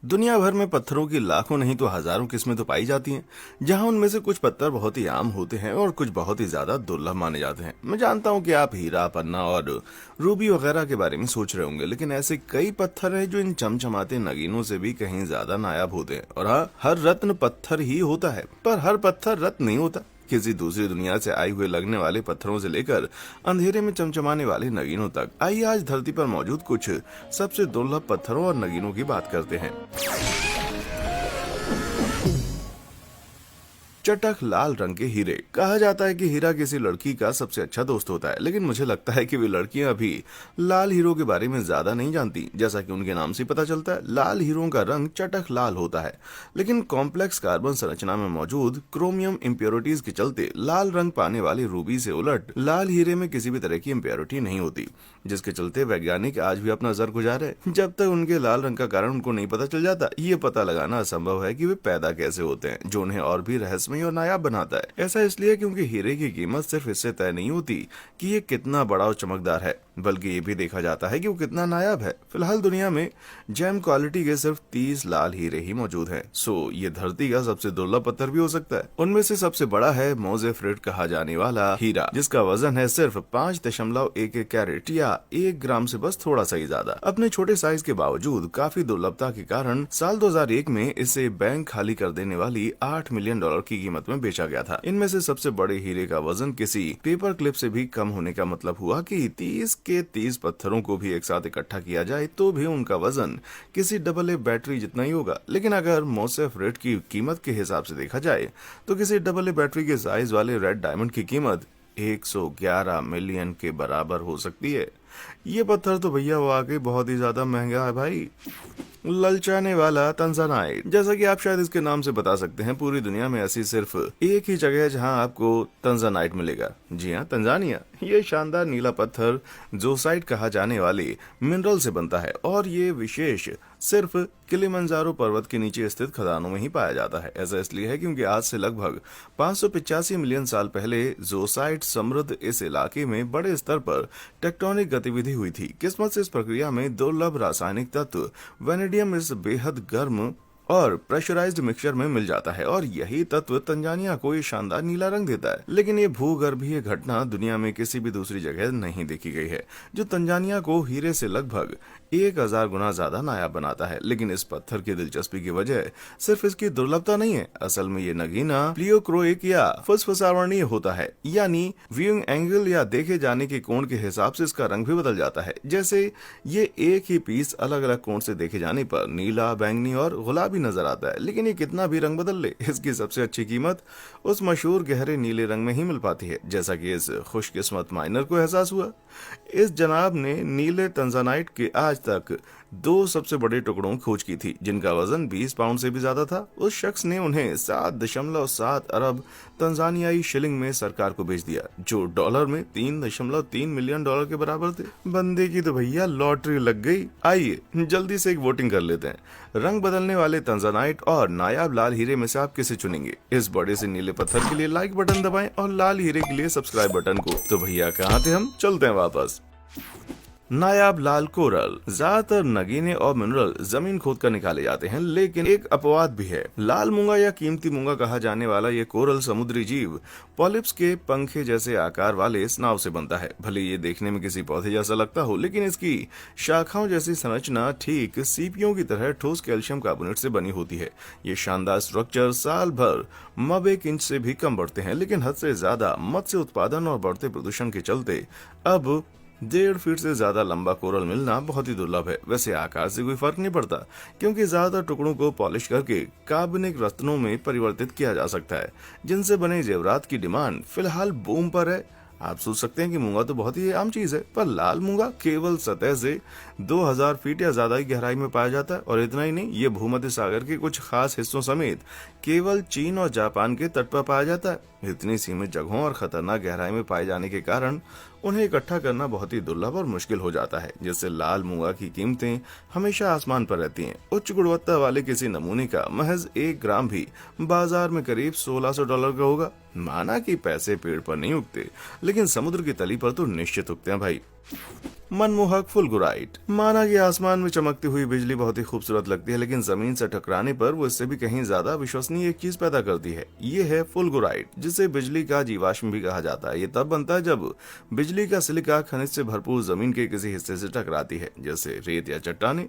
दुनिया भर में पत्थरों की लाखों नहीं तो हजारों किस्में तो पाई जाती हैं, जहां उनमें से कुछ पत्थर बहुत ही आम होते हैं और कुछ बहुत ही ज्यादा दुर्लभ माने जाते हैं। मैं जानता हूं कि आप हीरा, पन्ना और रूबी वगैरह के बारे में सोच रहे होंगे, लेकिन ऐसे कई पत्थर हैं जो इन चमचमाते नगीनों से भी कहीं ज्यादा नायाब होते हैं। और हाँ, हर रत्न पत्थर ही होता है, पर हर पत्थर रत्न नहीं होता। किसी दूसरी दुनिया से आए हुए लगने वाले पत्थरों से लेकर अंधेरे में चमचमाने वाले नगीनों तक, आइए आज धरती पर मौजूद कुछ सबसे दुर्लभ पत्थरों और नगीनों की बात करते हैं। चटक लाल रंग के हीरे। कहा जाता है कि हीरा किसी लड़की का सबसे अच्छा दोस्त होता है, लेकिन मुझे लगता है कि वे लड़कियां भी लाल हीरो के बारे में ज्यादा नहीं जानती। जैसा कि उनके नाम से पता चलता है, लाल हीरों का रंग चटक लाल होता है, लेकिन कॉम्प्लेक्स कार्बन संरचना में मौजूद क्रोमियम इम्प्योरिटीज के चलते लाल रंग पाने वाले रूबी से उलट लाल हीरे में किसी भी तरह की इम्प्योरिटी नहीं होती, जिसके चलते वैज्ञानिक आज भी अपना सर गुजार है। जब तक उनके लाल रंग का कारण उनको नहीं पता चल जाता, ये पता लगाना असंभव है कि वे पैदा कैसे होते हैं, जो उन्हें और भी रहस्यमय और नायाब बनाता है। ऐसा इसलिए क्योंकि हीरे की कीमत सिर्फ इससे तय नहीं होती कि ये कितना बड़ा और चमकदार है, बल्कि ये भी देखा जाता है कि वो कितना नायाब है। फिलहाल दुनिया में जेम क्वालिटी के सिर्फ 30 लाल हीरे ही मौजूद हैं। सो ये धरती का सबसे दुर्लभ पत्थर भी हो सकता है। उनमें से सबसे बड़ा है मोजेफ्रिट कहा जाने वाला हीरा, जिसका वजन है सिर्फ 5.11 कैरेट या 1 ग्राम से बस थोड़ा सा ही ज्यादा। अपने छोटे साइज के बावजूद काफी दुर्लभता के कारण साल 2001 में इसे बैंक खाली कर देने वाली $8 मिलियन की कीमत में बेचा गया था। इनमें से सबसे बड़े हीरे का वजन किसी पेपर क्लिप से भी कम होने का मतलब हुआ कि 30 के 30 पत्थरों को भी एक साथ इकट्ठा किया जाए तो भी उनका वजन किसी AA बैटरी जितना ही होगा। लेकिन अगर मोसेफ्रिट की कीमत के हिसाब से देखा जाए तो किसी AA बैटरी के साइज वाले रेड डायमंड की कीमत 111 मिलियन के बराबर हो सकती है। ये पत्थर तो भैया वाकई बहुत ही ज्यादा महंगा है भाई। ललचाने वाला तंजानाइट। जैसा कि आप शायद इसके नाम से बता सकते हैं, पूरी दुनिया में ऐसी सिर्फ एक ही जगह है जहां आपको तंजानाइट मिलेगा। जी हाँ, तंजानिया। ये शानदार नीला पत्थर जोसाइट कहा जाने वाले मिनरल से बनता है और ये विशेष सिर्फ किलिमंजारो पर्वत के नीचे स्थित खदानों में ही पाया जाता है। ऐसा इसलिए है क्योंकि आज से लगभग 585 मिलियन साल पहले जोसाइट समृद्ध इस इलाके में बड़े स्तर पर टेक्टोनिक गतिविधि हुई थी। किस्मत से इस प्रक्रिया में दुर्लभ रासायनिक तत्व वेनेडियम इस बेहद गर्म और प्रेशराइज्ड मिक्सचर में मिल जाता है और यही तत्व तंजानिया को ये शानदार नीला रंग देता है। लेकिन ये भूगर्भीय घटना दुनिया में किसी भी दूसरी जगह नहीं देखी गई है, जो तंजानिया को हीरे से लगभग 1000 गुना ज्यादा नायाब बनाता है। लेकिन इस पत्थर की दिलचस्पी की वजह सिर्फ इसकी दुर्लभता नहीं है। असल में ये नगीना प्लियोक्रोइक या फुसफुसावर्णीय होता है, यानी व्यूइंग एंगल या देखे जाने के कोण के हिसाब से इसका रंग भी बदल जाता है। जैसे ये एक ही पीस अलग अलग कोण से देखे जाने पर नीला, बैंगनी और गुलाबी नजर आता है, लेकिन ये कितना भी रंग बदल ले, इसकी सबसे अच्छी कीमत उस मशहूर गहरे नीले रंग में ही मिल पाती है, जैसा कि इस खुशकिस्मत माइनर को एहसास हुआ। इस जनाब ने नीले तंजानाइट के आज तक 2 सबसे बड़े टुकड़ों की खोज की थी, जिनका वजन 20 पाउंड से भी ज्यादा था। उस शख्स ने उन्हें 7.7 अरब तंजानियाई शिलिंग में सरकार को भेज दिया, जो डॉलर में 3.3 मिलियन डॉलर के बराबर थे। बंदे की तो भैया लॉटरी लग गई। आइए जल्दी से एक वोटिंग कर लेते हैं। रंग बदलने वाले तंजानाइट और नायाब लाल हीरे में से आप किसे चुनेंगे? इस बड़े से नीले पत्थर के लिए लाइक बटन दबाएं और लाल हीरे के लिए सब्सक्राइब बटन को। तो भैया कहाँ थे हम, चलते हैं वापस। नायाब लाल कोरल। ज्यादातर नगीने और मिनरल जमीन खोद कर निकाले जाते हैं, लेकिन एक अपवाद भी है। लाल मूंगा या कीमती मूंगा कहा जाने वाला ये कोरल समुद्री जीव पॉलिप्स के पंखे जैसे आकार वाले स्नाव से बनता है। भले ये देखने में किसी पौधे जैसा लगता हो, लेकिन इसकी शाखाओं जैसी संरचना ठीक सीपियों की तरह ठोस कैल्शियम कार्बोनेट से बनी होती है। ये शानदार स्ट्रक्चर साल भर 1 इंच से भी कम बढ़ते हैं, लेकिन हद से ज्यादा मत्स्य उत्पादन और बढ़ते प्रदूषण के चलते अब 1.5 फीट से ज्यादा लंबा कोरल मिलना बहुत ही दुर्लभ है। वैसे आकार से कोई फर्क नहीं पड़ता, क्योंकि ज्यादातर टुकड़ों को पॉलिश करके कार्बनिक रत्नों में परिवर्तित किया जा सकता है, जिनसे बने जेवरात की डिमांड फिलहाल बूम पर है। आप सोच सकते हैं कि मूंगा तो बहुत ही आम चीज है, पर लाल मूंगा केवल सतह से 2000 फीट या ज्यादा ही गहराई में पाया जाता है। और इतना ही नहीं, ये भूमध्य सागर के कुछ खास हिस्सों समेत केवल चीन और जापान के तट पर पाया जाता है। इतनी सीमित जगहों और खतरनाक गहराई में पाए जाने के कारण उन्हें इकट्ठा करना बहुत ही दुर्लभ और मुश्किल हो जाता है, जिससे लाल मूंगा की कीमतें हमेशा आसमान पर रहती हैं। उच्च गुणवत्ता वाले किसी नमूने का महज 1 ग्राम भी बाजार में करीब $1600 का होगा। माना कि पैसे पेड़ पर नहीं उगते, लेकिन समुद्र की तली पर तो निश्चित उगते हैं भाई। मनमोहक फुलगुराइट। माना कि आसमान में चमकती हुई बिजली बहुत ही खूबसूरत लगती है, लेकिन जमीन से टकराने पर वो इससे भी कहीं ज्यादा विश्वसनीय एक चीज पैदा करती है। ये है फुलगुराइट, जिसे बिजली का जीवाश्म भी कहा जाता है। ये तब बनता है जब बिजली का सिलिका खनिज से भरपूर जमीन के किसी हिस्से से टकराती है, जैसे रेत या चट्टाने।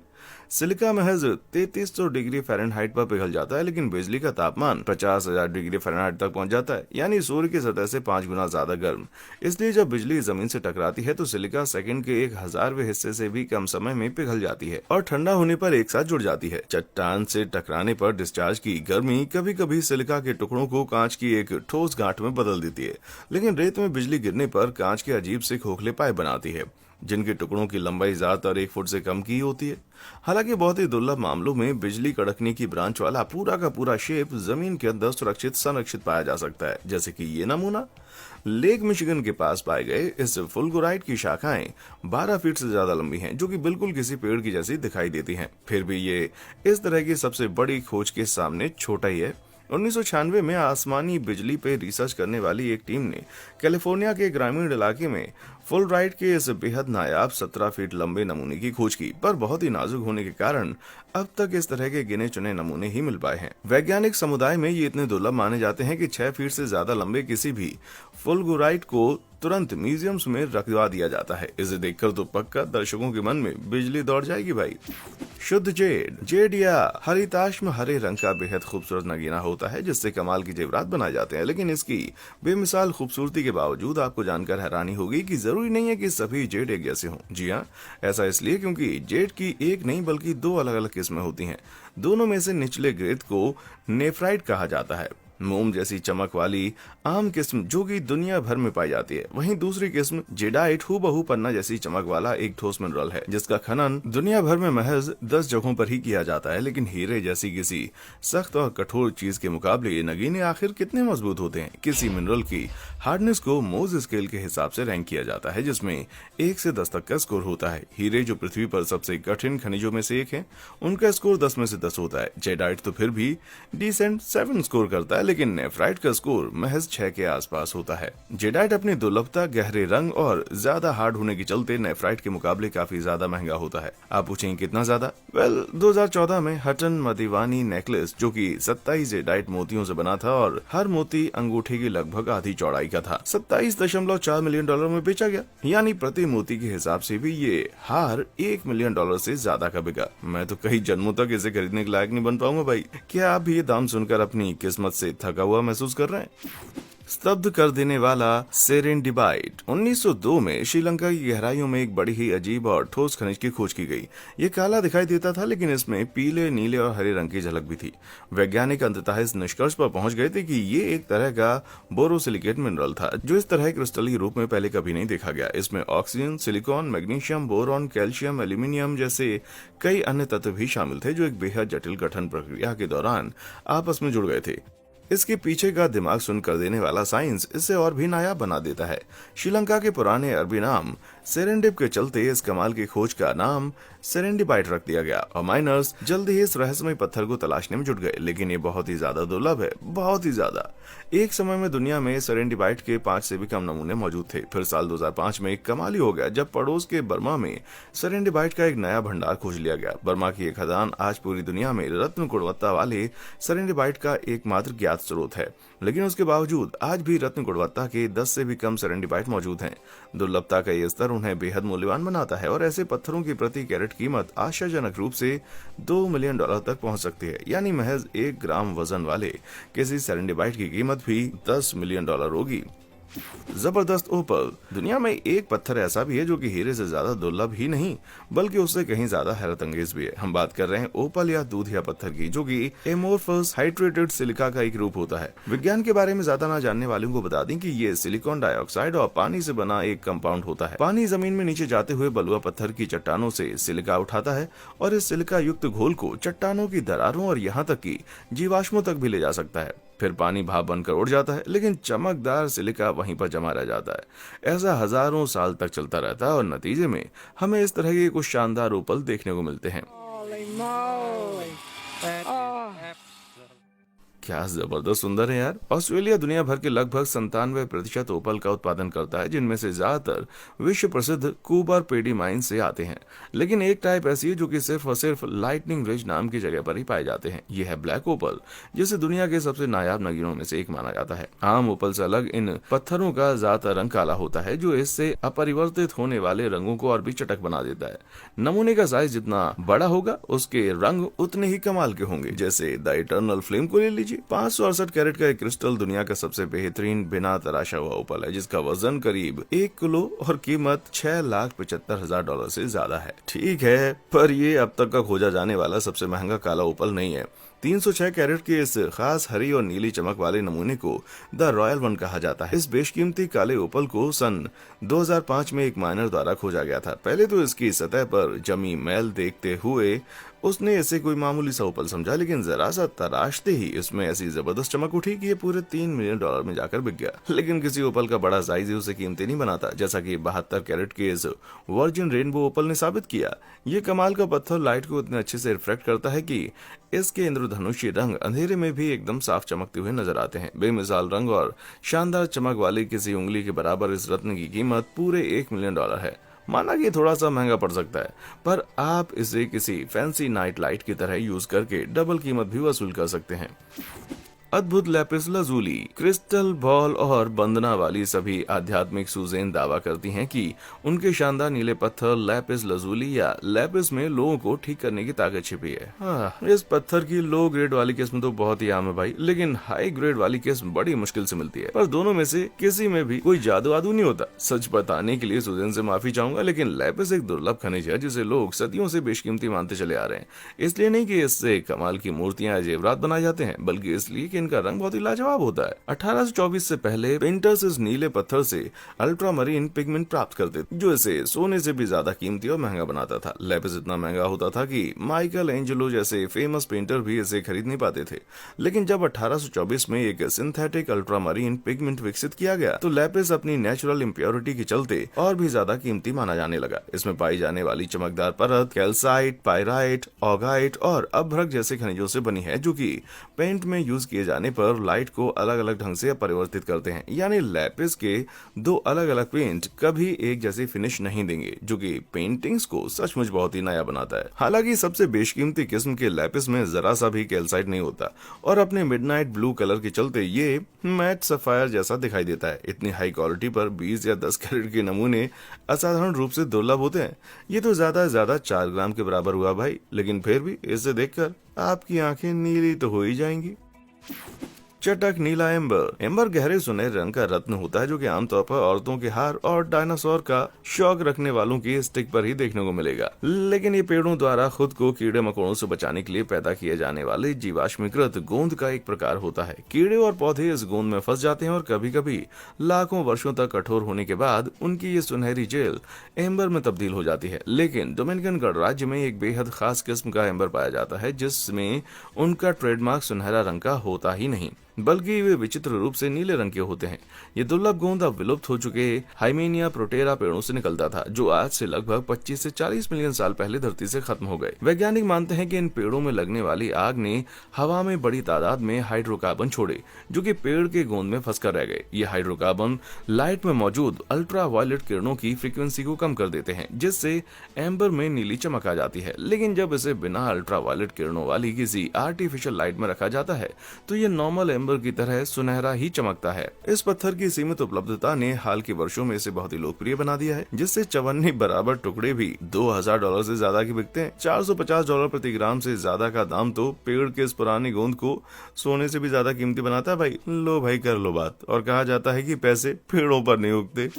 सिलिका महज 3300 डिग्री फ़ारेनहाइट पर पिघल जाता है, लेकिन बिजली का तापमान 50,000 डिग्री फ़ारेनहाइट तक पहुंच जाता है, यानी सूर्य की सतह से 5 गुना ज्यादा गर्म। इसलिए जब बिजली जमीन से टकराती है तो सिलिका सेकंड के 1,000वें हिस्से से भी कम समय में पिघल जाती है और ठंडा होने पर एक साथ जुड़ जाती है। चट्टान से टकराने पर डिस्चार्ज की गर्मी कभी कभी सिलिका के टुकड़ों को कांच की एक ठोस गांठ में बदल देती है, लेकिन रेत में बिजली गिरने पर कांच के अजीब से खोखले पाए बनाती है, जिनके टुकड़ों की लंबाई ज्यादातर 1 फुट से कम की होती है। हालांकि बहुत ही दुर्लभ मामलों में बिजली कड़कने की ब्रांच वाला पूरा का पूरा शेप जमीन के अंदर सुरक्षित संरक्षित पाया जा सकता है, जैसे कि ये नमूना। लेक मिशिगन के पास पाए गए इस फुलगुराइट की शाखाएं 12 फीट से ज्यादा लंबी हैं, जो कि बिल्कुल किसी पेड़ की जैसी दिखाई देती हैं। फिर भी ये इस तरह की सबसे बड़ी खोज के सामने छोटा ही है। 1996 में आसमानी बिजली पे रिसर्च करने वाली एक टीम ने कैलिफोर्निया के ग्रामीण इलाके में फुलराइट के इस बेहद नायाब 17 फीट लंबे नमूने की खोज की, पर बहुत ही नाजुक होने के कारण अब तक इस तरह के गिने चुने नमूने ही मिल पाए हैं। वैज्ञानिक समुदाय में ये इतने दुर्लभ माने जाते हैं कि 6 फीट से ज्यादा लंबे किसी भी फुलगुराइट को तुरंत म्यूजियम्स में रखवा दिया जाता है। इसे देखकर तो पक्का दर्शकों के मन में बिजली दौड़ जाएगी भाई। शुद्ध जेड। जेड या हरिताश में हरे रंग का बेहद खूबसूरत नगीना होता है, जिससे कमाल की जेवरात बनाए जाते हैं, लेकिन इसकी बेमिसाल खूबसूरती के बावजूद आपको जानकर हैरानी होगी कि जरूरी नहीं है कि सभी जेड एक जैसे हों। जी हाँ, ऐसा इसलिए क्योंकि जेड की एक नहीं बल्कि 2 अलग अलग किस्में होती हैं। दोनों में से निचले ग्रेड को नेफ्राइट कहा जाता है, मोम जैसी चमक वाली आम किस्म जो कि दुनिया भर में पाई जाती है। वहीं दूसरी किस्म जेडाइट हूबहू पन्ना जैसी चमक वाला एक ठोस मिनरल है, जिसका खनन दुनिया भर में महज 10 जगहों पर ही किया जाता है। लेकिन हीरे जैसी किसी सख्त और कठोर चीज के मुकाबले ये नगीने आखिर कितने मजबूत होते हैं। किसी मिनरल की हार्डनेस को मोज स्केल के हिसाब से रैंक किया जाता है, जिसमें 1 से 10 तक का स्कोर होता है। हीरे जो पृथ्वी पर सबसे कठिन खनिजों में से एक है, उनका स्कोर 10 में से 10 होता है। जेडाइट तो फिर भी डिसेंट 7 स्कोर करता है, लेकिन नेफ्राइट का स्कोर महज 6 के आसपास होता है। जेडाइट अपनी दुर्लभता, गहरे रंग और ज्यादा हार्ड होने के चलते नेफ्राइट के मुकाबले काफी ज्यादा महंगा होता है। आप पूछेंगे कितना ज्यादा? 2014 में हटन मदीवानी नेकलेस, जो कि 27 जेडाइट मोतियों से बना था और हर मोती अंगूठे की लगभग आधी चौड़ाई का था, $27.4 मिलियन में बेचा गया। यानी प्रति मोती के हिसाब से भी ये हार $1 मिलियन से ज्यादा का बिका। मैं तो कई जन्मों तक इसे खरीदने के लायक नहीं बन पाऊंगा भाई। क्या आप भी ये दाम सुनकर अपनी किस्मत से थका हुआ महसूस कर रहे हैं? स्तब्ध कर देने वाला सेरेंडिबाइट। 1902 में श्रीलंका की गहराइयों में एक बड़ी ही अजीब और ठोस खनिज की खोज की गई। ये काला दिखाई देता था, लेकिन इसमें पीले, नीले और हरे रंग की झलक भी थी। वैज्ञानिक अंततः इस निष्कर्ष पर पहुंच गए थे कि ये एक तरह का बोरोसिलिकेट मिनरल था, जो इस तरह क्रिस्टलीय रूप में पहले कभी नहीं देखा गया। इसमें oxygen, silicon, magnesium, boron, calcium, aluminium जैसे कई अन्य तत्व भी शामिल थे, जो एक बेहद जटिल गठन प्रक्रिया के दौरान आपस में जुड़ गए थे। इसके पीछे का दिमाग सुन कर देने वाला साइंस इसे और भी नायाब बना देता है। श्रीलंका के पुराने अरबी नाम सेरेंडिप के चलते इस कमाल की खोज का नाम सेरेंडिबाइट रख दिया गया और माइनर्स जल्दी ही इस रहस्यमय पत्थर को तलाशने में जुट गए। लेकिन ये बहुत ही ज्यादा दुर्लभ है, बहुत ही ज्यादा। एक समय में दुनिया में सेरेंडिबाइट के 5 से भी कम नमूने मौजूद थे। फिर साल 2005 में एक कमाल ही हो गया, जब पड़ोस के बर्मा में सेरेंडिबाइट का एक नया भंडार खोज लिया गया। बर्मा की एक खदान आज पूरी दुनिया में रत्न गुणवत्ता वाले सेरेंडिबाइट का एकमात्र ज्ञात स्रोत है, लेकिन उसके बावजूद आज भी रत्न गुणवत्ता के 10 से भी कम सेरेंडिबाइट मौजूद हैं। दुर्लभता का ये स्तर उन्हें बेहद मूल्यवान बनाता है और ऐसे पत्थरों की प्रति कैरेट कीमत आश्चर्यजनक रूप से $2 मिलियन तक पहुंच सकती है। यानी महज 1 ग्राम वजन वाले किसी सेरेंडिबाइट की कीमत भी $10 मिलियन होगी। जबरदस्त ओपल। दुनिया में एक पत्थर ऐसा भी है जो कि हीरे से ज्यादा दुर्लभ ही नहीं बल्कि उससे कहीं ज्यादा हैरत अंगेज भी है। हम बात कर रहे हैं ओपल या दूधिया पत्थर की, जो कि एमोर्फस हाइड्रेटेड सिलिका का एक रूप होता है। विज्ञान के बारे में ज्यादा ना जानने वालों को बता दें कि ये सिलिकॉन डाइऑक्साइड और पानी से बना एक कंपाउंड होता है। पानी जमीन में नीचे जाते हुए बलुआ पत्थर की चट्टानों से सिलिका उठाता है और इस सिलिका युक्त घोल को चट्टानों की दरारों और यहाँ तक कि जीवाश्मों तक भी ले जा सकता है। फिर पानी भाप बनकर उड़ जाता है, लेकिन चमकदार सिलिका वहीं पर जमा रह जाता है। ऐसा हजारों साल तक चलता रहता है और नतीजे में हमें इस तरह के कुछ शानदार ओपल देखने को मिलते हैं। क्या जबरदस्त सुंदर है यार। ऑस्ट्रेलिया दुनिया भर के लगभग 97% ओपल का उत्पादन करता है, जिनमें से ज्यादातर विश्व प्रसिद्ध कूपर पेडी माइन से आते हैं। लेकिन एक टाइप ऐसी है जो कि सिर्फ और सिर्फ लाइटनिंग रिज नाम की जगह पर ही पाए जाते हैं। यह है ब्लैक ओपल, जिसे दुनिया के सबसे नायाब नगीनों में से एक माना जाता है। आम ओपल से अलग इन पत्थरों का ज्यादातर रंग काला होता है, जो इससे अपरिवर्तित होने वाले रंगों को और भी चटक बना देता है। नमूने का साइज जितना बड़ा होगा, उसके रंग उतने ही कमाल के होंगे। जैसे द इटर्नल फ्लेम को ले लीजिए। 568 कैरेट का एक क्रिस्टल दुनिया का सबसे बेहतरीन बिना तराशा हुआ ओपल है, जिसका वजन करीब 1 किलो और कीमत $6,75,000 से ज्यादा है। ठीक है, पर ये अब तक का खोजा जाने वाला सबसे महंगा काला ओपल नहीं है। 306 कैरेट के इस खास हरी और नीली चमक वाले नमूने को द रॉयल वन कहा जाता है। इस बेशकीमती काले ओपल को सन 2005 में एक माइनर द्वारा खोजा गया था। पहले तो इसकी सतह पर जमी मैल देखते हुए उसने इसे कोई मामूली सा ओपल समझा, लेकिन जरा सा तराशते ही इसमें ऐसी जबरदस्त चमक उठी कि ये पूरे $3 मिलियन में जाकर बिक गया। लेकिन किसी ओपल का बड़ा साइज ही उसे कीमती नहीं बनाता, जैसा कि 72 कैरेट के इस वर्जिन रेनबो ओपल ने साबित किया। ये कमाल का पत्थर लाइट को इतने अच्छे से रिफ्लेक्ट करता है कि इसके इंद्रधनुषी रंग अंधेरे में भी एकदम साफ चमकते हुए नजर आते हैं। बेमिसाल रंग और शानदार चमक वाली किसी उंगली के बराबर इस रत्न की कीमत पूरे $1 मिलियन है। माना कि थोड़ा सा महंगा पड़ सकता है, पर आप इसे किसी फैंसी नाइट लाइट की तरह यूज करके डबल कीमत भी वसूल कर सकते हैं। अद्भुत लैपिस लाजुली, क्रिस्टल बॉल और बंदना वाली सभी आध्यात्मिक सूजेन दावा करती हैं कि उनके शानदार नीले पत्थर लैपिस लाजुली या लैपिस में लोगों को ठीक करने की ताकत छिपी है। इस पत्थर की लो ग्रेड वाली किस्म तो बहुत ही आम है भाई, लेकिन हाई ग्रेड वाली किस्म बड़ी मुश्किल से मिलती है। पर दोनों में से किसी में भी कोई जादू आदू नहीं होता। सच बताने के लिए सूजेन से माफी चाहूंगा, लेकिन लैपिस एक दुर्लभ खनिज है जिसे लोग सदियों से बेशकीमती मानते चले आ रहे हैं। इसलिए नहीं कि इससे कमाल की मूर्तियां या जेवरात बनाए जाते हैं, बल्कि इसलिए इनका रंग बहुत ही लाजवाब होता है। 1824 से पहले पेंटर्स इस नीले पत्थर से अल्ट्रामरीन पिगमेंट प्राप्त करते थे, जो इसे सोने से भी ज्यादा कीमती और महंगा बनाता था। लैपिस इतना महंगा होता था कि माइकल एंजेलो जैसे फेमस पेंटर भी इसे खरीद नहीं पाते थे। लेकिन जब 1824 में एक सिंथेटिक अल्ट्रामरीन पिगमेंट विकसित किया गया, तो लैपिस अपनी नेचुरल इम्प्योरिटी के चलते और भी ज्यादा कीमती माना जाने लगा। इसमें पाई जाने वाली चमकदार परत कैल्साइट, पायराइट, ऑगाइट और अभ्रक जैसे खनिजों से बनी है, जो कि पेंट में यूज किए जाने पर लाइट को अलग अलग ढंग से परिवर्तित करते हैं। यानी लैपिस के दो अलग अलग पेंट कभी एक जैसी फिनिश नहीं देंगे, जो कि पेंटिंग्स को सचमुच बहुत ही नया बनाता है। हालांकि सबसे बेशकीमती किस्म के लैपिस में जरा सा भी कैल्साइट नहीं होता और अपने मिडनाइट ब्लू कलर के चलते ये मैट सफायर जैसा दिखाई देता है। इतनी हाई क्वालिटी पर 20 या 10 कैरेट के नमूने असाधारण रूप से दुर्लभ होते हैं। ये तो ज्यादा से ज्यादा 4 ग्राम के बराबर हुआ भाई, लेकिन फिर भी इसे देखकर आपकी आंखें नीली तो हो ही जाएंगी। चटक नीला एम्बर। एम्बर गहरे सुनहरे रंग का रत्न होता है, जो कि आमतौर पर औरतों के हार और डायनासोर का शौक रखने वालों की स्टिक पर ही देखने को मिलेगा। लेकिन ये पेड़ों द्वारा खुद को कीड़े मकोड़ों से बचाने के लिए पैदा किए जाने वाले जीवाश्मीकृत गोंद का एक प्रकार होता है। कीड़े और पौधे इस गोंद में फंस जाते हैं और कभी कभी लाखों वर्षों तक कठोर होने के बाद उनकी ये सुनहरी जेल एम्बर में तब्दील हो जाती है। लेकिन डोमिनिकन गणराज्य में एक बेहद खास किस्म का एम्बर पाया जाता है, जिसमें उनका ट्रेडमार्क सुनहरा रंग का होता ही नहीं, बल्कि वे विचित्र रूप से नीले रंग के होते हैं। ये दुर्लभ गोंद अब विलुप्त हो चुके हाइमेनिया प्रोटेरा पेड़ों से निकलता था, जो आज से लगभग 25 से 40 मिलियन साल पहले धरती से खत्म हो गए। वैज्ञानिक मानते हैं कि इन पेड़ों में लगने वाली आग ने हवा में बड़ी तादाद में हाइड्रोकार्बन छोड़े, जो कि पेड़ के गोंद में फंसकर रह गए। ये हाइड्रोकार्बन लाइट में मौजूद अल्ट्रा वायलेट किरणों की फ्रीक्वेंसी को कम कर देते हैं, जिससे एम्बर में नीली चमक आ जाती है। लेकिन जब इसे बिना अल्ट्रा वायलेट किरणों वाली किसी आर्टिफिशियल लाइट में रखा जाता है, तो ये नॉर्मल एम्बर की तरह सुनहरा ही चमकता है। इस पत्थर की सीमित उपलब्धता ने हाल के वर्षों में इसे बहुत ही लोकप्रिय बना दिया है, जिससे 54 बराबर टुकड़े भी $2,000 से ज्यादा के बिकते हैं। $450 प्रति ग्राम से ज्यादा का दाम तो पेड़ के इस पुराने गोंद को सोने से भी ज्यादा कीमती बनाता है भाई। लो भाई कर लो बात। और कहा जाता है कि पैसे पेड़ों पर नहीं उगते।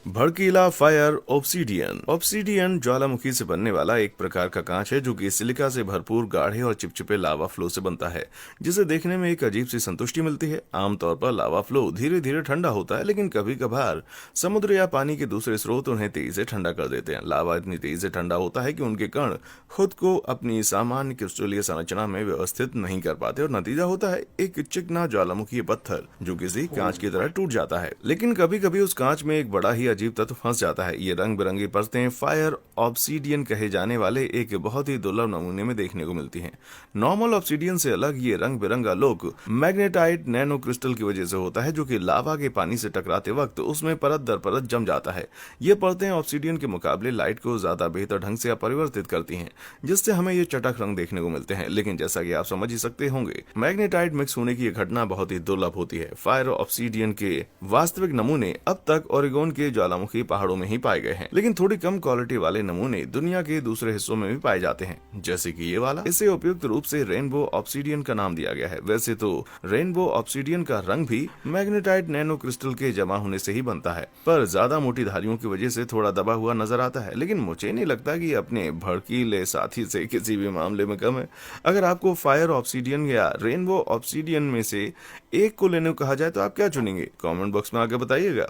भड़कीला फायर ऑब्सीडियन। ऑब्सीडियन ज्वालामुखी से बनने वाला एक प्रकार का कांच है, जो कि सिलिका से भरपूर गाढ़े और चिपचिपे लावा फ्लो से बनता है, जिसे देखने में एक अजीब सी संतुष्टि मिलती है। आमतौर पर लावा फ्लो धीरे धीरे ठंडा होता है, लेकिन कभी कभार समुद्र या पानी के दूसरे स्रोत उन्हें तेजी से ठंडा कर देते हैं। लावा इतनी तेजी से ठंडा होता है कि उनके कण खुद को अपनी सामान्य क्रिस्टलीय संरचना में व्यवस्थित नहीं कर पाते और नतीजा होता है एक चिकना ज्वालामुखी पत्थर, जो किसी कांच की तरह टूट जाता है। लेकिन कभी कभी उस कांच में एक बड़ा ही अजीब तत्व फंस जाता है। ये रंग बिरंगी परतें फायर ऑब्सीडियन कहे जाने वाले एक बहुत ही दुर्लभ नमूने में देखने को मिलती हैं। नॉर्मल ऑब्सीडियन से अलग ये रंग बिरंगा लुक मैग्नेटाइट नैनो क्रिस्टल की वजह से होता है, जो कि लावा के पानी से टकराते वक्त उसमें परत दर परत जम जाता है। ये परतें ऑब्सीडियन के मुकाबले लाइट को ज्यादा बेहतर ढंग से अपरिवर्तित करती हैं, जिससे हमें ये चटक रंग देखने को मिलते हैं। लेकिन जैसा कि आप समझ ही सकते होंगे, मैग्नेटाइट मिक्स होने की यह घटना बहुत ही दुर्लभ होती है। फायर ऑब्सीडियन के वास्तविक नमूने अब तक ओरेगोन के ज्वालामुखी पहाड़ों में ही पाए गए हैं, लेकिन थोड़ी कम क्वालिटी वाले नमूने दुनिया के दूसरे हिस्सों में भी पाए जाते हैं, जैसे कि ये वाला। इसे उपयुक्त रूप से रेनबो ऑब्सीडियन का नाम दिया गया है। वैसे तो रेनबो ऑब्सीडियन का रंग भी मैग्नेटाइट नैनो क्रिस्टल के जमा होने से ही बनता है, पर ज्यादा मोटी धारियों की वजह से थोड़ा दबा हुआ नजर आता है। लेकिन मुझे नहीं लगता कि अपने भड़कीले साथी से किसी भी मामले में कम है। अगर आपको फायर ऑब्सीडियन या रेनबो ऑब्सीडियन में से एक को लेने को कहा जाए तो आप क्या चुनेंगे? कमेंट बॉक्स में आके बताइएगा।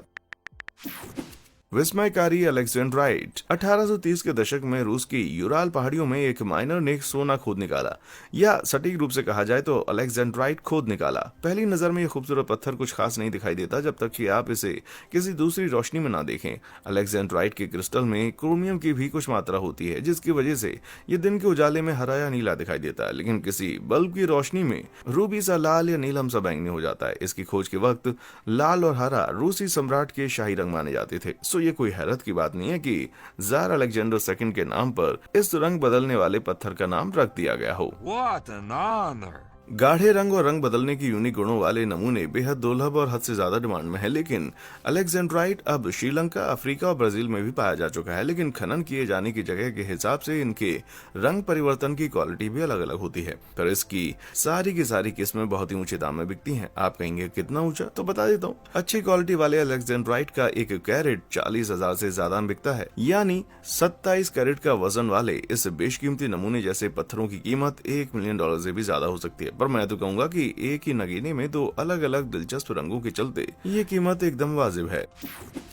विस्मयकारी अलेक्जेंड्राइट। 1830 के दशक में रूस की यूराल पहाड़ियों में एक माइनर ने सोना खोद निकाला, या सटीक रूप से कहा जाए तो अलेक्जेंड्राइट खोद निकाला। पहली नजर में यह खूबसूरत पत्थर कुछ खास नहीं दिखाई देता जब तक कि आप इसे किसी दूसरी रोशनी में ना देखें। अलेक्जेंड्राइट के क्रिस्टल में क्रोमियम की भी कुछ मात्रा होती है, जिसकी वजह से ये दिन के उजाले में हरा या नीला दिखाई देता है, लेकिन किसी बल्ब की रोशनी में रूबी सा लाल या नीलम सा बैंगनी हो जाता है। इसकी खोज के वक्त लाल और हरा रूसी सम्राट के शाही रंग माने जाते थे। ये कोई हैरत की बात नहीं है कि जार अलेक्जेंडर सेकंड के नाम पर इस रंग बदलने वाले पत्थर का नाम रख दिया गया हो। What an honor! गाढ़े रंग और रंग बदलने की यूनिक गुणों वाले नमूने बेहद दुर्लभ और हद से ज्यादा डिमांड में है, लेकिन अलेक्जेंड्राइट अब श्रीलंका, अफ्रीका और ब्राजील में भी पाया जा चुका है। लेकिन खनन किए जाने की जगह के हिसाब से इनके रंग परिवर्तन की क्वालिटी भी अलग अलग होती है, पर इसकी की सारी किस्में बहुत ही ऊंचे दाम में बिकती हैं। आप कहेंगे कितना ऊंचा, तो बता देता हूँ। अच्छी क्वालिटी वाले अलेक्जेंड्राइट का 1 कैरेट 40,000 से ज्यादा बिकता है, यानी 27 कैरेट का वजन वाले इस बेशकीमती नमूने जैसे पत्थरों की कीमत $1 मिलियन से भी ज्यादा हो सकती है। पर मैं तो कहूंगा कि एक ही नगीने में 2 अलग अलग दिलचस्प रंगों के चलते ये कीमत एकदम वाजिब है।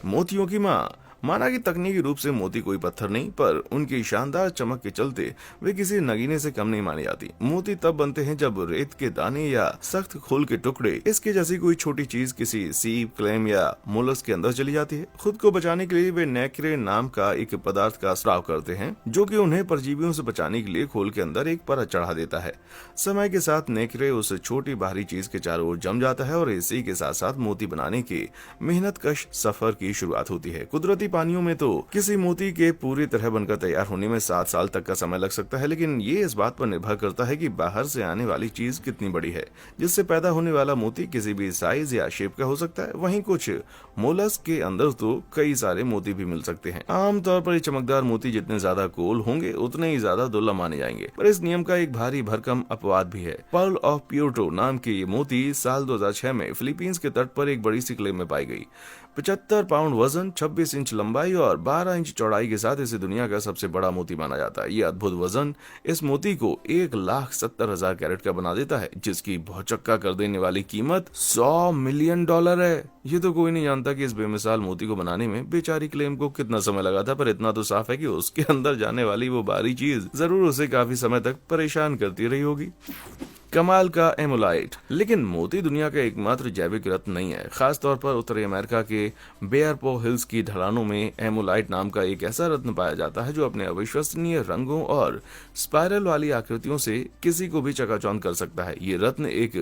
मोतियों की मां। माना कि तकनीकी रूप से मोती कोई पत्थर नहीं, पर उनकी शानदार चमक के चलते वे किसी नगीने से कम नहीं मानी जाती। मोती तब बनते हैं जब रेत के दाने या सख्त खोल के टुकड़े इसके जैसी कोई छोटी चीज किसी सीप, क्लैम या मोलस्क के अंदर चली जाती है। खुद को बचाने के लिए वे नेक्रे नाम का एक पदार्थ का स्राव करते हैं, जो कि उन्हें परजीवियों से बचाने के लिए खोल के अंदर एक परत चढ़ा देता है। समय के साथ नेक्रे उस छोटी बाहरी चीज के चारों ओर जम जाता है और इसी के साथ साथ मोती बनाने के मेहनत कश सफर की शुरुआत होती है। कुदरती पानियों में तो किसी मोती के पूरी तरह बनकर तैयार होने में 7 साल तक का समय लग सकता है, लेकिन ये इस बात पर निर्भर करता है कि बाहर से आने वाली चीज कितनी बड़ी है, जिससे पैदा होने वाला मोती किसी भी साइज या शेप का हो सकता है। वहीं कुछ मोलस्क के अंदर तो कई सारे मोती भी मिल सकते हैं। आमतौर पर ये चमकदार मोती जितने ज्यादा गोल होंगे उतने ही ज्यादा दुर्लभ माने जाएंगे, पर इस नियम का एक भारी भरकम अपवाद भी है। पर्ल ऑफ प्यूर्टो नाम के ये मोती साल 2006 में फिलीपींस के तट पर एक बड़ी सी क्लेम में पाई गई। 75 पाउंड वजन, 26 इंच लंबाई और 12 इंच चौड़ाई के साथ इसे दुनिया का सबसे बड़ा मोती माना जाता है। ये अद्भुत वजन इस मोती को 1,70,000 कैरेट का बना देता है, जिसकी भौचक्का कर देने वाली कीमत $100 मिलियन है। ये तो कोई नहीं जानता कि इस बेमिसाल मोती को बनाने में बेचारी क्लेम को कितना समय लगा था, पर इतना तो साफ है कि उसके अंदर जाने वाली वो बारी चीज जरूर उसे काफी समय तक परेशान करती रही होगी। कमाल का एमोलाइट। लेकिन मोती दुनिया का एकमात्र जैविक रत्न नहीं है। खासतौर पर उत्तरी अमेरिका के बेयरपो हिल्स की ढलानों में एमोलाइट नाम का एक ऐसा रत्न पाया जाता है जो अपने अविश्वसनीय रंगों और स्पाइरल वाली आकृतियों से किसी को भी चकाचौंध कर सकता है। ये रत्न एक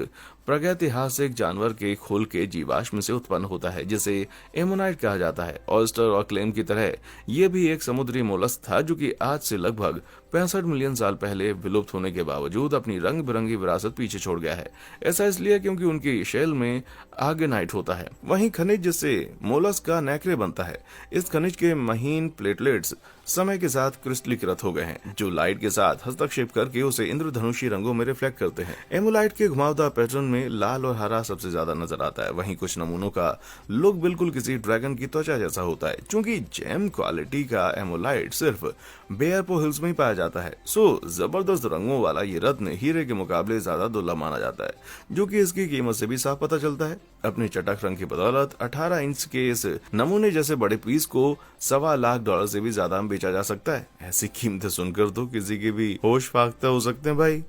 प्रागैतिहासिक जानवर के खोल के जीवाश्म से उत्पन्न होता है, जिसे एमोनाइट कहा जाता है। ऑयस्टर और क्लेम की तरह ये भी एक समुद्री मोलस्क था, जो कि आज से लगभग 65 मिलियन साल पहले विलुप्त होने के बावजूद अपनी रंग बिरंगी विरासत पीछे छोड़ गया है। ऐसा इसलिए क्योंकि उनकी शेल में आर्गेनाइट होता है, वहीं खनिज जिससे मोलस्क का नेक्रे बनता है। इस खनिज के महीन प्लेटलेट्स समय के साथ क्रिस्टलीकृत हो गए हैं, जो लाइट के साथ हस्तक्षेप करके उसे इंद्रधनुषी रंगों में रिफ्लेक्ट करते हैं। एमोलाइट के घुमावदार पैटर्न में लाल और हरा सबसे ज्यादा नजर आता है। वहीं कुछ नमूनों का लुक बिल्कुल किसी ड्रैगन की त्वचा जैसा होता है। चूंकि जेम क्वालिटी का एमोलाइट सिर्फ बेयरपो हिल्स में ही पाया जाता है, सो जबरदस्त रंगों वाला ये रत्न हीरे के मुकाबले ज्यादा दुर्लभ माना जाता है, जो कि इसकी कीमत से भी साफ पता चलता है। अपने चटक रंग की बदौलत 18 इंच के इस नमूने जैसे बड़े पीस को $1.25 से भी ज्यादा में बेचा जा सकता है। ऐसी कीमतें सुनकर तो किसी के भी होश फाख्ता हो सकते हैं भाई।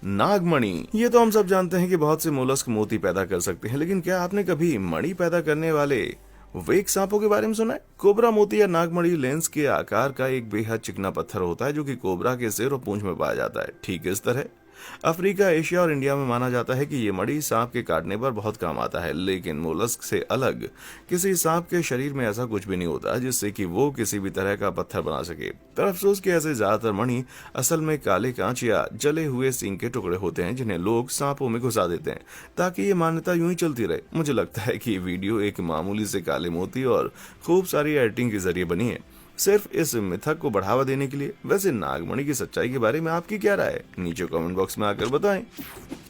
नागमणि। ये तो हम सब जानते हैं कि बहुत से मोलस्क मोती पैदा कर सकते हैं, लेकिन क्या आपने कभी मणि पैदा करने वाले वेक सांपों के बारे में सुना है? कोबरा मोती या नागमणि लेंस के आकार का एक बेहद चिकना पत्थर होता है जो कि कोबरा के सिर और पूंछ में पाया जाता है। ठीक इस तरह अफ्रीका, एशिया और इंडिया में माना जाता है कि ये मणि सांप के काटने पर बहुत काम आता है, लेकिन मोलस्क से अलग किसी सांप के शरीर में ऐसा कुछ भी नहीं होता जिससे कि वो किसी भी तरह का पत्थर बना सके। पर अफसोस कि ऐसे ज्यादातर मणि असल में काले कांच या जले हुए सींग के टुकड़े होते हैं जिन्हें लोग सांपों में घुसा देते हैं ताकि ये मान्यता यूं ही चलती रहे। मुझे लगता है कि ये वीडियो एक मामूली से काले मोती और खूब सारी एडिटिंग के जरिए बनी है, सिर्फ इस मिथक को बढ़ावा देने के लिए। वैसे नागमणि की सच्चाई के बारे में आपकी क्या राय है? नीचे कमेंट बॉक्स में आकर बताएं।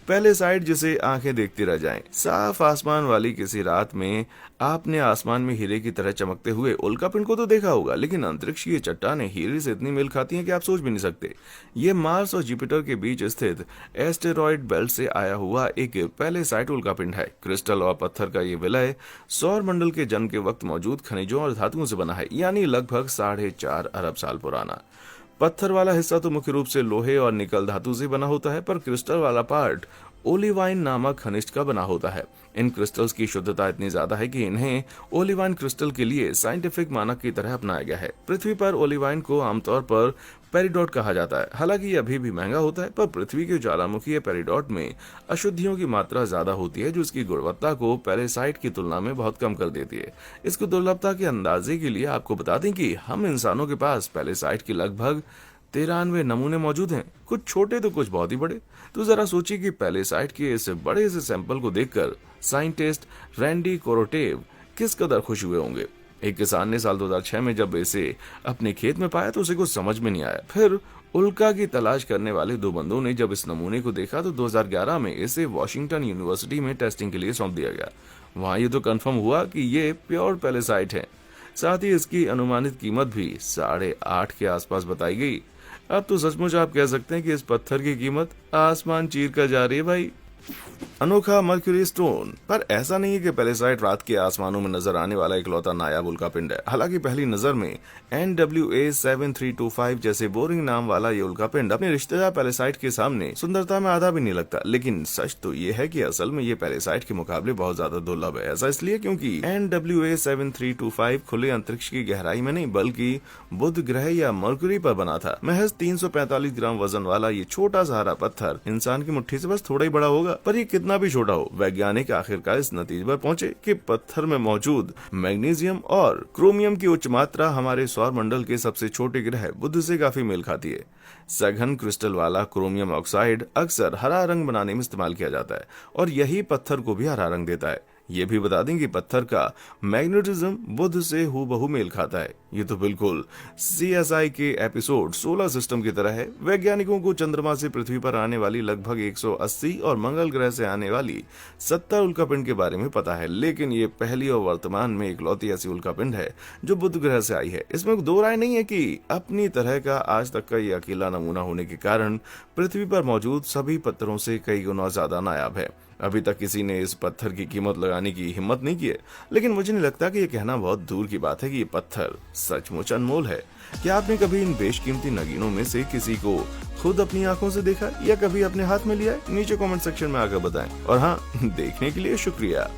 पहले साइड जिसे आंखें देखती रह जाएं। साफ आसमान वाली किसी रात में आपने आसमान में हीरे की तरह चमकते हुए उल्कापिंड को तो देखा होगा, लेकिन अंतरिक्ष की ये चट्टानें हीरे से इतनी मेल खाती हैं कि आप सोच भी नहीं सकते। ये मार्स और जुपिटर के बीच स्थित एस्टेरॉयड बेल्ट से आया हुआ एक पहले साइट उल्कापिंड है। क्रिस्टल और पत्थर का ये विलय सौर मंडल के जन्म के वक्त मौजूद खनिजों और धातुओं से बना है, यानी लगभग 4.5 अरब साल पुराना। पत्थर वाला हिस्सा तो मुख्य रूप से लोहे और निकल धातु से बना होता है, पर क्रिस्टल वाला पार्ट ओलिवाइन नामक खनिज का बना होता है। इन क्रिस्टल्स की शुद्धता इतनी ज्यादा है कि इन्हें ओलिवाइन क्रिस्टल के लिए साइंटिफिक मानक की तरह अपनाया गया है। पृथ्वी पर ओलिवाइन को आमतौर पर पेरिडोट कहा जाता है। हालांकि ये अभी भी महंगा होता है, पर पृथ्वी के ज्वालामुखी पेरिडोट में अशुद्धियों की मात्रा ज्यादा होती है जो इसकी गुणवत्ता को पैलेसाइट की तुलना में बहुत कम कर देती है। इसकी दुर्लभता के अंदाजे के लिए आपको बता दें कि हम इंसानों के पास पैलेसाइट की लगभग 93 नमूने मौजूद हैं, कुछ छोटे तो कुछ बहुत ही बड़े। तो जरा सोचिए कि पैलेसाइट के इस बड़े से सैंपल को देखकर साइंटिस्ट रैंडी कोरोटेव किस कदर खुश हुए होंगे। एक किसान ने साल 2006 में जब इसे अपने खेत में पाया तो उसे कुछ समझ में नहीं आया। फिर उल्का की तलाश करने वाले दो बंदों ने जब इस नमूने को देखा तो 2011 में इसे वॉशिंगटन यूनिवर्सिटी में टेस्टिंग के लिए सौंप दिया गया। वहां ये तो कंफर्म हुआ कि ये प्योर पैलेसाइट है। साथ ही इसकी अनुमानित कीमत भी 8.5 के आसपास बताई गई। अब तो सचमुच आप कह सकते हैं कि इस पत्थर की कीमत आसमान चीर कर जा रही है भाई। अनोखा मर्क्यूरी स्टोन। पर ऐसा नहीं है कि पैलेसाइट रात के आसमानों में नजर आने वाला इकलौता नायाब उल्कापिंड है। हालांकि पहली नजर में NWA-7325 जैसे बोरिंग नाम वाला ये उल्कापिंड अपने रिश्तेदार पैलेसाइट के सामने सुंदरता में आधा भी नहीं लगता। लेकिन सच तो ये है कि असल में ये पैलेसाइट के मुकाबले बहुत ज्यादा दुर्लभ है। ऐसा इसलिए क्योंकि NWA-7325 खुले अंतरिक्ष की गहराई में नहीं बल्कि बुध ग्रह या मर्क्यूरी पर बना था। महज 345 ग्राम वजन वाला ये छोटा सा हरा पत्थर इंसान की मुट्ठी से बस थोड़ा ही बड़ा होगा। पर ये कितना भी छोटा हो, वैज्ञानिक आखिरकार इस नतीजे पर पहुंचे कि पत्थर में मौजूद मैग्नीशियम और क्रोमियम की उच्च मात्रा हमारे सौर मंडल के सबसे छोटे ग्रह बुध से काफी मेल खाती है। सघन क्रिस्टल वाला क्रोमियम ऑक्साइड अक्सर हरा रंग बनाने में इस्तेमाल किया जाता है और यही पत्थर को भी हरा रंग देता है। ये भी बता दें कि पत्थर का मैग्नेटिज्म बुध से हूबहू मेल खाता है। ये तो बिल्कुल CSI के एपिसोड 16 सिस्टम की तरह है। वैज्ञानिकों को चंद्रमा से पृथ्वी पर आने वाली लगभग 180 और मंगल ग्रह से आने वाली 70 उल्कापिंड के बारे में पता है, लेकिन ये पहली और वर्तमान में इकलौती ऐसी उल्कापिंड है जो बुध ग्रह से आई है। इसमें दो राय नहीं है कि अपनी तरह का आज तक का ये अकेला नमूना होने के कारण पृथ्वी पर मौजूद सभी पत्थरों से कई गुना ज्यादा नायाब है। अभी तक किसी ने इस पत्थर की कीमत लगाने की हिम्मत नहीं की है, लेकिन मुझे नहीं लगता कि यह कहना बहुत दूर की बात है कि ये पत्थर सचमुच अनमोल है। क्या आपने कभी इन बेशकीमती नगीनों में से किसी को खुद अपनी आंखों से देखा या कभी अपने हाथ में लिया है? नीचे कमेंट सेक्शन में आकर बताएं। और हाँ, देखने के लिए शुक्रिया।